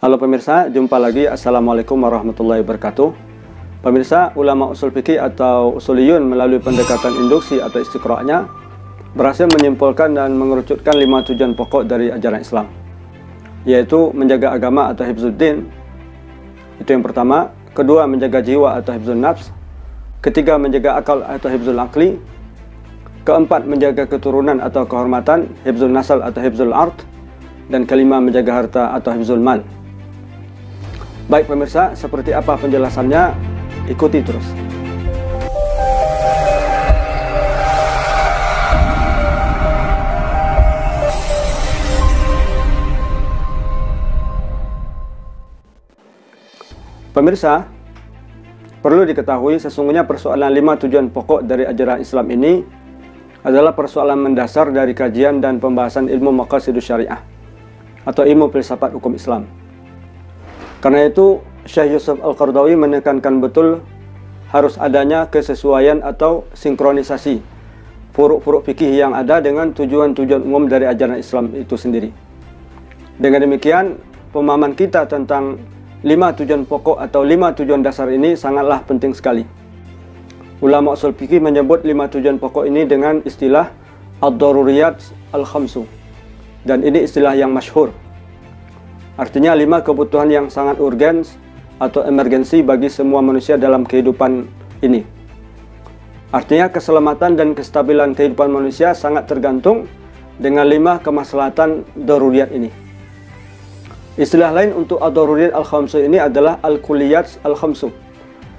Halo pemirsa, jumpa lagi. Assalamualaikum warahmatullahi wabarakatuh. Pemirsa, ulama usul fikih atau usuliyun melalui pendekatan induksi atau istiqra'nya berhasil menyimpulkan dan mengerucutkan 5 tujuan pokok dari ajaran Islam, yaitu menjaga agama atau hifzuddin. Itu yang pertama. Kedua, menjaga jiwa atau hifzun nafs. Ketiga, menjaga akal atau hifzul akli. Keempat, menjaga keturunan atau kehormatan, hifzul nasal atau hifzul ard. Dan kelima, menjaga harta atau hifzul mal. Baik pemirsa, seperti apa penjelasannya? Ikuti terus. Pemirsa, perlu diketahui sesungguhnya persoalan 5 tujuan pokok dari ajaran Islam ini adalah persoalan mendasar dari kajian dan pembahasan ilmu maqasidus syariah atau ilmu filsafat hukum Islam. Karena itu, Syekh Yusuf Al-Qaradawi menekankan betul harus adanya kesesuaian atau sinkronisasi furuk-furuk fikih yang ada dengan tujuan-tujuan umum dari ajaran Islam itu sendiri. Dengan demikian, pemahaman kita tentang 5 tujuan pokok atau 5 tujuan dasar ini sangatlah penting sekali. Ulama usul fikih menyebut 5 tujuan pokok ini dengan istilah ad-daruriyat al-khamsu. Dan ini istilah yang masyhur. Artinya 5 kebutuhan yang sangat urgen atau emergensi bagi semua manusia dalam kehidupan ini. Artinya keselamatan dan kestabilan kehidupan manusia sangat tergantung dengan 5 kemaslahatan daruriyat ini. Istilah lain untuk ad-daruriyat al-khamsu ini adalah al-kulliyat al-khamsu.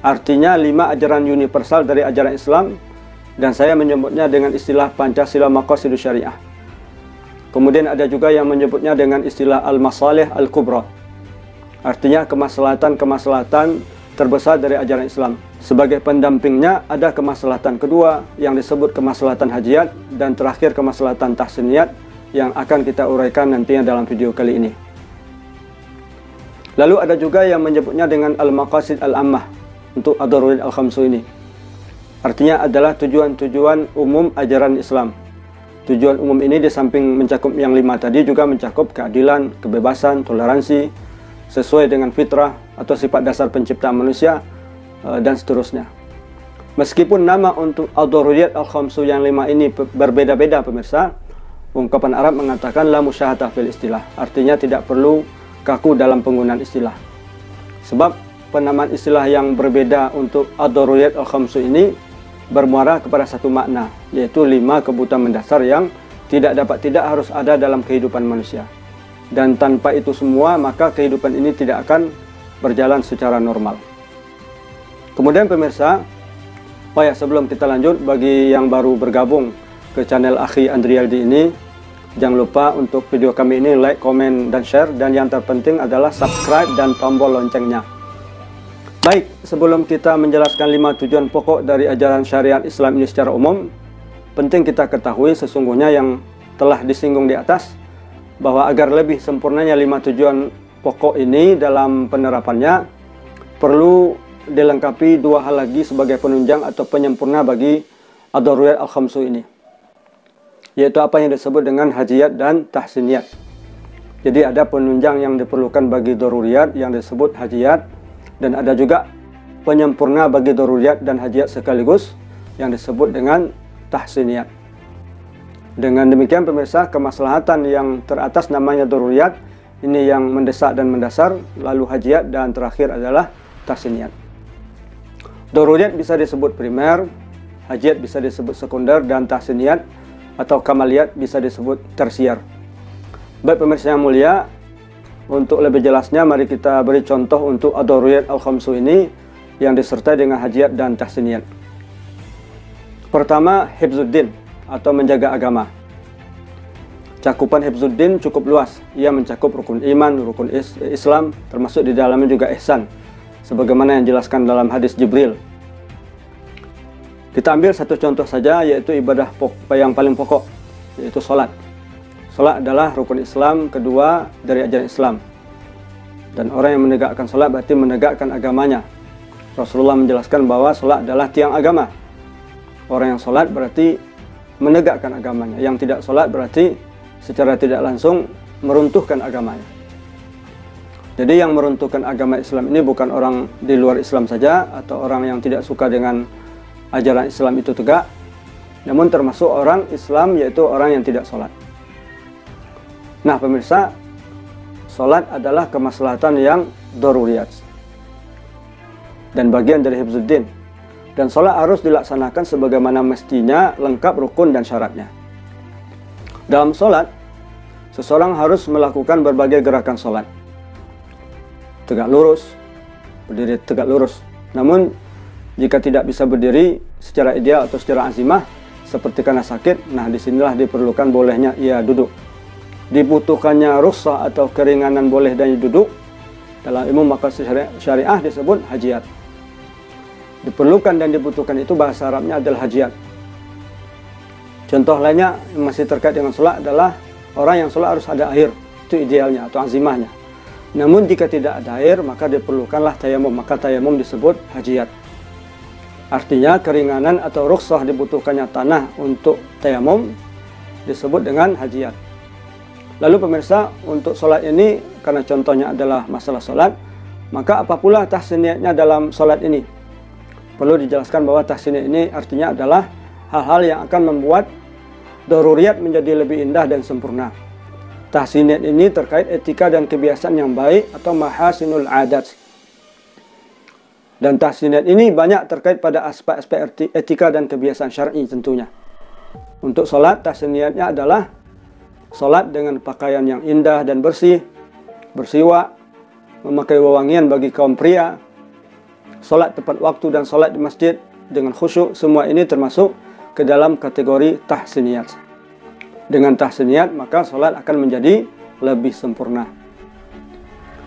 Artinya 5 ajaran universal dari ajaran Islam, dan saya menyebutnya dengan istilah Pancasila Maqasidus Syariah. Kemudian ada juga yang menyebutnya dengan istilah al-masalih al-kubra. Artinya kemaslahatan-kemaslahatan terbesar dari ajaran Islam. Sebagai pendampingnya ada kemaslahatan kedua yang disebut kemaslahatan hajiyat, dan terakhir kemaslahatan tahsiniyat yang akan kita uraikan nantinya dalam video kali ini. Lalu ada juga yang menyebutnya dengan al-maqasid al-ammah untuk ad-daruriyat al-khamsu ini. Artinya adalah tujuan-tujuan umum ajaran Islam. Tujuan umum ini di samping mencakup yang 5 tadi juga mencakup keadilan, kebebasan, toleransi, sesuai dengan fitrah atau sifat dasar penciptaan manusia, dan seterusnya. Meskipun nama untuk ad-daruriyat al-khamsu yang 5 ini berbeda-beda pemirsa, ungkapan Arab mengatakan la musyahatah fil istilah. Artinya tidak perlu kaku dalam penggunaan istilah. Sebab penamaan istilah yang berbeda untuk ad-daruriyat al-khamsu ini bermuara kepada satu makna, yaitu 5 kebutuhan mendasar yang tidak harus ada dalam kehidupan manusia. Dan tanpa itu semua, maka kehidupan ini tidak akan berjalan secara normal. Kemudian pemirsa, sebelum kita lanjut, bagi yang baru bergabung ke channel Akhi Andrialdi ini, jangan lupa untuk video kami ini like, komen, dan share, dan yang terpenting adalah subscribe dan tombol loncengnya. Baik, sebelum kita menjelaskan 5 tujuan pokok dari ajaran syariat Islam ini secara umum, penting kita ketahui sesungguhnya yang telah disinggung di atas, bahwa agar lebih sempurnanya 5 tujuan pokok ini dalam penerapannya, perlu dilengkapi 2 hal lagi sebagai penunjang atau penyempurna bagi ad-daruriyat al-khamsu ini, yaitu apa yang disebut dengan hajiyat dan tahsiniyat. Jadi ada penunjang yang diperlukan bagi daruriyat yang disebut hajiyat, dan ada juga penyempurna bagi daruriyat dan hajiyat sekaligus yang disebut dengan tahsiniyat. Dengan demikian pemirsa, kemaslahatan yang teratas namanya daruriyat, ini yang mendesak dan mendasar, lalu hajiyat, dan terakhir adalah tahsiniyat. Daruriyat bisa disebut primer, hajiyat bisa disebut sekunder, dan tahsiniyat atau kamaliyat bisa disebut tersier. Baik pemirsa yang mulia, untuk lebih jelasnya mari kita beri contoh untuk ad-daruriyat al-khamsu ini yang disertai dengan hajiyat dan tahsiniyat. Pertama, hifzuddin atau menjaga agama. Cakupan hifzuddin cukup luas. Ia mencakup rukun iman, rukun Islam, termasuk di dalamnya juga ihsan, sebagaimana yang dijelaskan dalam hadis Jibril. Kita ambil satu contoh saja, yaitu ibadah yang paling pokok, yaitu sholat. Sholat adalah rukun Islam kedua dari ajaran Islam. Dan orang yang menegakkan sholat berarti menegakkan agamanya. Rasulullah menjelaskan bahwa sholat adalah tiang agama. Orang yang sholat berarti menegakkan agamanya. Yang tidak sholat berarti secara tidak langsung meruntuhkan agamanya. Jadi yang meruntuhkan agama Islam ini bukan orang di luar Islam saja atau orang yang tidak suka dengan ajaran Islam itu tegak, namun termasuk orang Islam, yaitu orang yang tidak sholat. Nah pemirsa, sholat adalah kemaslahatan yang daruriyat dan bagian dari hifzuddin. Dan sholat harus dilaksanakan sebagaimana mestinya, lengkap rukun dan syaratnya. Dalam sholat, seseorang harus melakukan berbagai gerakan sholat. Tegak lurus, berdiri tegak lurus. Namun jika tidak bisa berdiri secara ideal atau secara azimah, seperti karena sakit, nah disinilah diperlukan bolehnya ia duduk. Dibutuhkannya rukhsah atau keringanan boleh dan duduk, dalam ilmu maqasid syariah disebut hajiat. Diperlukan dan dibutuhkan itu bahasa Arabnya adalah hajiat. Contoh lainnya yang masih terkait dengan sholat adalah orang yang sholat harus ada air, itu idealnya atau azimahnya. Namun jika tidak ada air, maka diperlukanlah tayamum, maka tayamum disebut hajiat. Artinya keringanan atau rukhsah dibutuhkannya tanah untuk tayamum disebut dengan hajiat. Lalu pemirsa, untuk sholat ini, karena contohnya adalah masalah sholat, maka apa pula tahsiniyatnya dalam sholat ini? Perlu dijelaskan bahwa tahsiniyat ini artinya adalah hal-hal yang akan membuat daruriyat menjadi lebih indah dan sempurna. Tahsiniyat ini terkait etika dan kebiasaan yang baik atau mahasinul adat. Dan tahsiniyat ini banyak terkait pada aspek-aspek etika dan kebiasaan syar'i tentunya. Untuk sholat, tahsiniyatnya adalah sholat dengan pakaian yang indah dan bersih, bersiwak, memakai wewangian bagi kaum pria, sholat tepat waktu dan sholat di masjid dengan khusyuk. Semua ini termasuk ke dalam kategori tahsiniyat. Dengan tahsiniyat maka sholat akan menjadi lebih sempurna.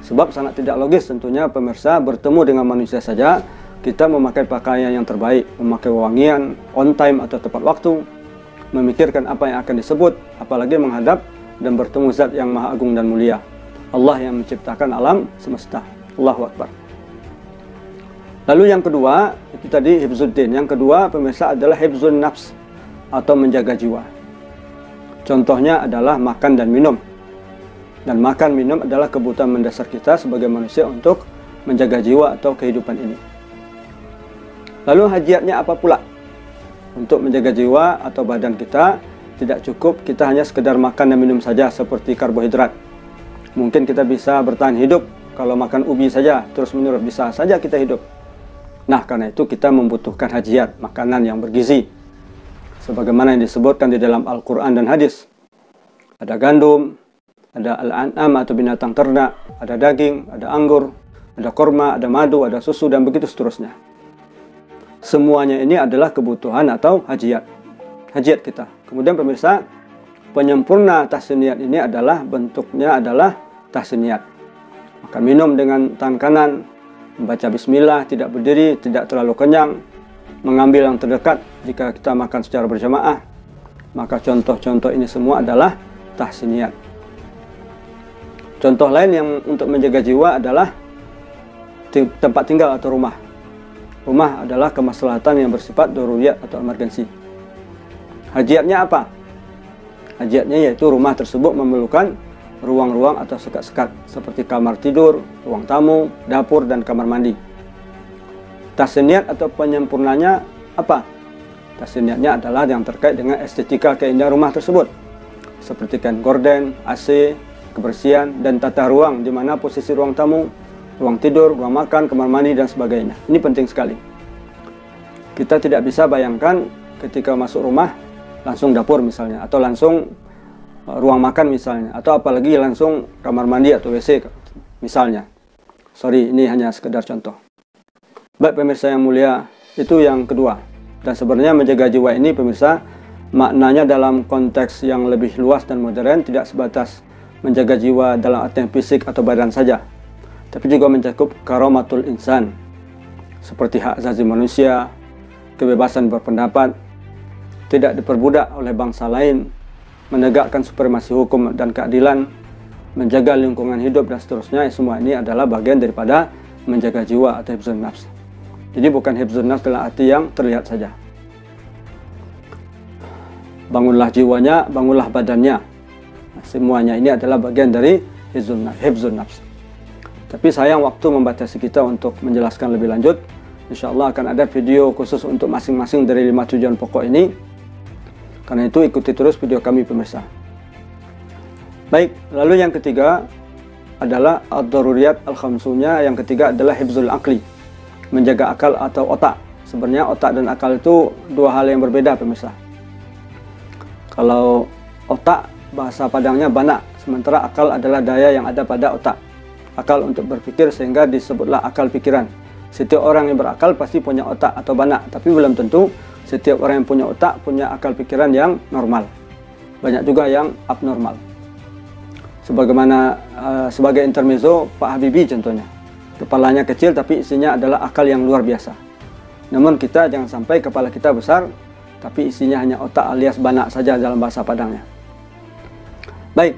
Sebab sangat tidak logis tentunya pemirsa, bertemu dengan manusia saja kita memakai pakaian yang terbaik, memakai wewangian, on time atau tepat waktu, memikirkan apa yang akan disebut, apalagi menghadap dan bertemu zat yang maha agung dan mulia, Allah yang menciptakan alam semesta. Allahu Akbar. Lalu yang kedua, itu tadi hifzuddin. Yang kedua pemirsa adalah hifzun nafs atau menjaga jiwa. Contohnya adalah makan dan minum. Dan makan minum adalah kebutuhan mendasar kita sebagai manusia untuk menjaga jiwa atau kehidupan ini. Lalu hajiatnya apa pula? Untuk menjaga jiwa atau badan kita, tidak cukup kita hanya sekedar makan dan minum saja seperti karbohidrat. Mungkin kita bisa bertahan hidup kalau makan ubi saja, terus menerus bisa saja kita hidup. Nah, karena itu kita membutuhkan hajiat, makanan yang bergizi. Sebagaimana yang disebutkan di dalam Al-Quran dan hadis. Ada gandum, ada al-an'am atau binatang ternak, ada daging, ada anggur, ada korma, ada madu, ada susu, dan begitu seterusnya. Semuanya ini adalah kebutuhan atau hajiat kita. Kemudian pemirsa, penyempurna tahsiniyat ini adalah bentuknya adalah tahsiniyat. Makan minum dengan tangan kanan, membaca bismillah, tidak berdiri, tidak terlalu kenyang, mengambil yang terdekat jika kita makan secara berjamaah. Maka contoh-contoh ini semua adalah tahsiniyat. Contoh lain yang untuk menjaga jiwa adalah tempat tinggal atau rumah. Rumah adalah kemaslahatan yang bersifat daruriyat atau emergensi. Hajiatnya apa? Hajiatnya yaitu rumah tersebut memerlukan ruang-ruang atau sekat-sekat seperti kamar tidur, ruang tamu, dapur, dan kamar mandi. Tahsiniyat atau penyempurnanya apa? Tahsiniyatnya adalah yang terkait dengan estetika keindahan rumah tersebut, seperti kain gorden, AC, kebersihan, dan tata ruang di mana posisi ruang tamu, ruang tidur, ruang makan, kamar mandi, dan sebagainya. Ini penting sekali. Kita tidak bisa bayangkan ketika masuk rumah langsung dapur misalnya, atau langsung ruang makan misalnya, atau apalagi langsung kamar mandi atau WC misalnya. Sorry, ini hanya sekedar contoh. Baik pemirsa yang mulia, itu yang kedua. Dan sebenarnya menjaga jiwa ini pemirsa, maknanya dalam konteks yang lebih luas dan modern, tidak sebatas menjaga jiwa dalam artian fisik atau badan saja, tapi juga mencakup karamatul insan, seperti hak asasi manusia, kebebasan berpendapat, tidak diperbudak oleh bangsa lain, menegakkan supremasi hukum dan keadilan, menjaga lingkungan hidup, dan seterusnya. Semua ini adalah bagian daripada menjaga jiwa atau hifzun nafs. Jadi bukan hifzun nafs dalam arti yang terlihat saja. Bangunlah jiwanya, bangunlah badannya. Semuanya ini adalah bagian dari hifzun nafs. Tapi sayang waktu membatasi kita untuk menjelaskan lebih lanjut. Insya Allah akan ada video khusus untuk masing-masing dari 5 tujuan pokok ini. Karena itu ikuti terus video kami pemirsa. Baik, lalu yang ketiga adalah ad-daruriyat al-khamsunya. Yang ketiga adalah hifzul aqli, menjaga akal atau otak. Sebenarnya otak dan akal itu dua hal yang berbeda pemirsa. Kalau otak bahasa Padangnya banak, sementara akal adalah daya yang ada pada otak. Akal untuk berpikir sehingga disebutlah akal pikiran. Setiap orang yang berakal pasti punya otak atau banak, tapi belum tentu setiap orang yang punya otak punya akal pikiran yang normal. Banyak juga yang abnormal. Sebagaimana sebagai intermezzo Pak Habibie contohnya, kepalanya kecil tapi isinya adalah akal yang luar biasa. Namun kita jangan sampai kepala kita besar tapi isinya hanya otak alias banak saja dalam bahasa Padangnya. Baik,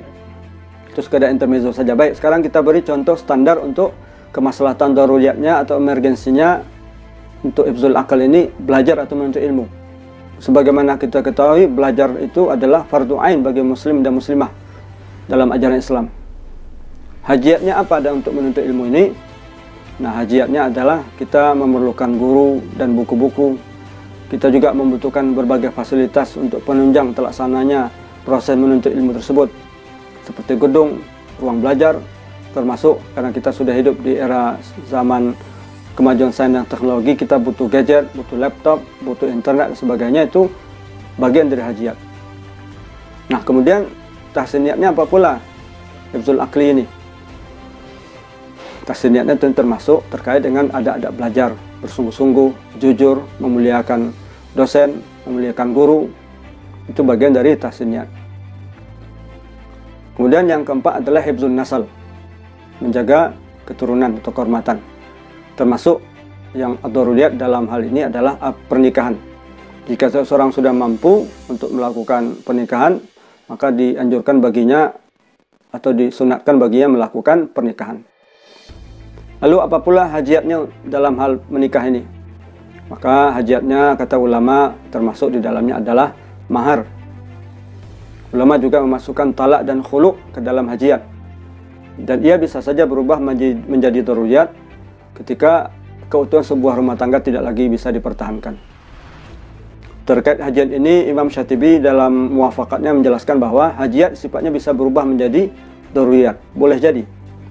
itu sekedar intermezzo saja. Baik, sekarang kita beri contoh standar untuk kemaslahatan daruriyatnya atau emergensinya untuk hifzul akal ini, belajar atau menuntut ilmu. Sebagaimana kita ketahui, belajar itu adalah fardu ain bagi muslim dan muslimah dalam ajaran Islam. Hajiatnya apa ada untuk menuntut ilmu ini? Nah, hajiatnya adalah kita memerlukan guru dan buku-buku. Kita juga membutuhkan berbagai fasilitas untuk penunjang terlaksananya proses menuntut ilmu tersebut, seperti gedung, ruang belajar, termasuk karena kita sudah hidup di era zaman kemajuan sains dan teknologi, kita butuh gadget, butuh laptop, butuh internet dan sebagainya. Itu bagian dari hajiat. Nah, kemudian tahsiniyatnya apa pula hifzul aqli ini? Tahsiniyatnya itu termasuk terkait dengan adab-adab belajar, bersungguh-sungguh, jujur, memuliakan dosen, memuliakan guru. Itu bagian dari tahsiniyat. Kemudian yang keempat adalah hifzun nasal, menjaga keturunan atau kehormatan. Termasuk yang ad-daruriyat dalam hal ini adalah pernikahan. Jika seseorang sudah mampu untuk melakukan pernikahan, maka dianjurkan baginya atau disunatkan baginya melakukan pernikahan. Lalu apa pula hajiatnya dalam hal menikah ini? Maka hajiatnya kata ulama termasuk di dalamnya adalah mahar. Ulama juga memasukkan talak dan khulu ke dalam hajiat. Dan ia bisa saja berubah menjadi daruriyat ketika keutuhan sebuah rumah tangga tidak lagi bisa dipertahankan. Terkait hajiat ini, Imam Syatibi dalam muwafaqatnya menjelaskan bahwa hajiat sifatnya bisa berubah menjadi daruriyat. Boleh jadi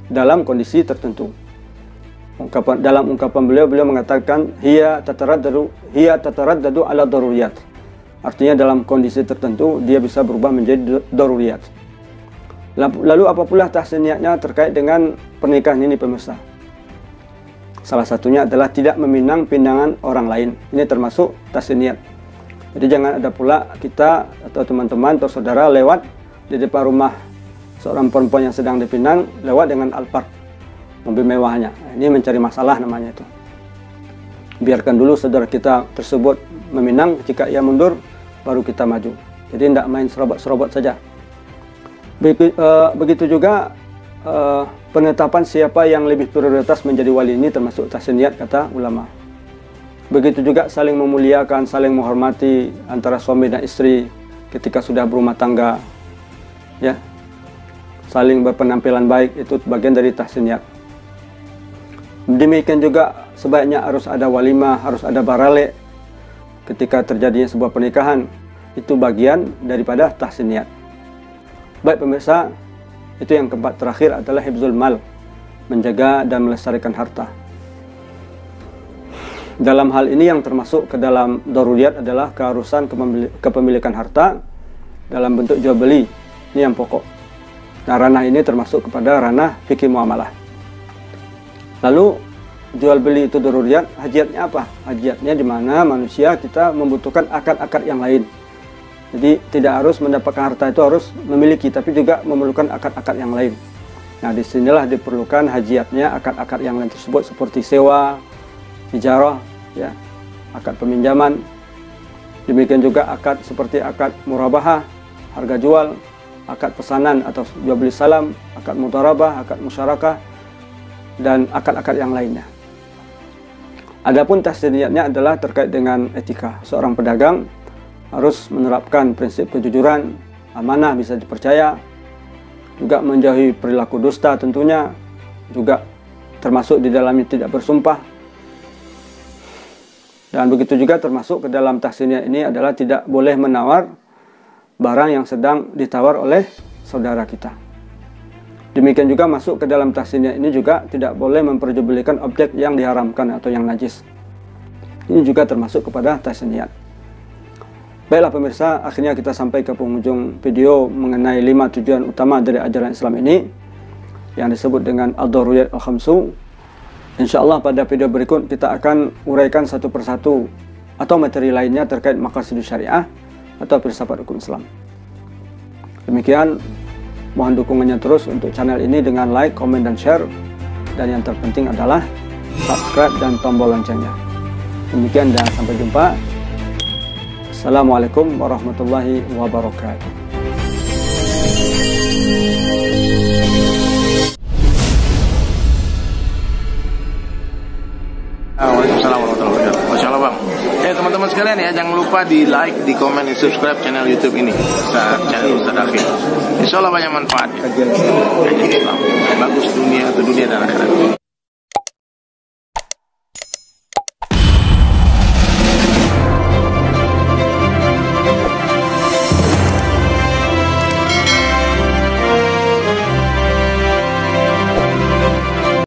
dalam kondisi tertentu. Dalam ungkapan beliau mengatakan hiya tataraddadu ala daruriyat. Artinya dalam kondisi tertentu dia bisa berubah menjadi daruriyat. Lalu apa pula tahsiniyatnya terkait dengan pernikahan ini pemirsa? Salah satunya adalah tidak meminang pinangan orang lain. Ini termasuk tahsiniyat. Jadi jangan ada pula kita atau teman-teman atau saudara lewat di depan rumah seorang perempuan yang sedang dipinang, lewat dengan Alphard, mobil mewahnya. Ini mencari masalah namanya itu. Biarkan dulu saudara kita tersebut meminang, jika ia mundur baru kita maju. Jadi tidak main serobot-serobot saja. Begitu juga penetapan siapa yang lebih prioritas menjadi wali ini termasuk tahsiniyat kata ulama. Begitu juga saling memuliakan, saling menghormati antara suami dan istri ketika sudah berumah tangga, ya, saling berpenampilan baik, itu bagian dari tahsiniyat. Demikian juga sebaiknya harus ada walimah, harus ada barale ketika terjadinya sebuah pernikahan. Itu bagian daripada tahsiniyat. Baik pemirsa, itu yang keempat terakhir adalah hifzul mal, menjaga dan melestarikan harta. Dalam hal ini yang termasuk ke dalam daruriyat adalah keharusan kepemilikan harta dalam bentuk jual beli. Ini yang pokok. Nah, ranah ini termasuk kepada ranah fikih muamalah. Lalu jual beli itu daruriyat, hajiatnya apa? Hajiatnya di mana manusia kita membutuhkan akad-akad yang lain. Jadi tidak harus mendapatkan harta itu harus memiliki, tapi juga memerlukan akad-akad yang lain. Nah, disinilah diperlukan hajiatnya akad-akad yang lain tersebut seperti sewa, ijarah, ya, akad peminjaman. Demikian juga akad seperti akad murabahah, harga jual, akad pesanan atau jual beli salam, akad mudharabah, akad musyarakah, dan akad-akad yang lainnya. Adapun tahsiniyatnya adalah terkait dengan etika. Seorang pedagang harus menerapkan prinsip kejujuran, amanah, bisa dipercaya, juga menjauhi perilaku dusta tentunya, juga termasuk di dalamnya tidak bersumpah. Dan begitu juga termasuk ke dalam tahsiniyah ini adalah tidak boleh menawar barang yang sedang ditawar oleh saudara kita. Demikian juga masuk ke dalam tahsiniyah ini juga tidak boleh memperjualbelikan objek yang diharamkan atau yang najis. Ini juga termasuk kepada tahsiniyah. Baiklah pemirsa, akhirnya kita sampai ke penghujung video mengenai 5 tujuan utama dari ajaran Islam ini yang disebut dengan ad-daruriyat al-khamsu. Insyaallah pada video berikut kita akan uraikan satu persatu atau materi lainnya terkait maqasidus syariah atau filsafat hukum Islam. Demikian, mohon dukungannya terus untuk channel ini dengan like, komen, dan share. Dan yang terpenting adalah subscribe dan tombol loncengnya. Demikian dan sampai jumpa. Assalamualaikum warahmatullahi wabarakatuh. Waalaikumsalam warahmatullahi wabarakatuh. Masya Allah bang. Teman-teman sekalian ya, jangan lupa di like, di komen, di subscribe channel YouTube ini, channel Ustaz Akhil. Insya Allah banyak manfaatnya. Kajian Islam bagus dunia dan akhirat.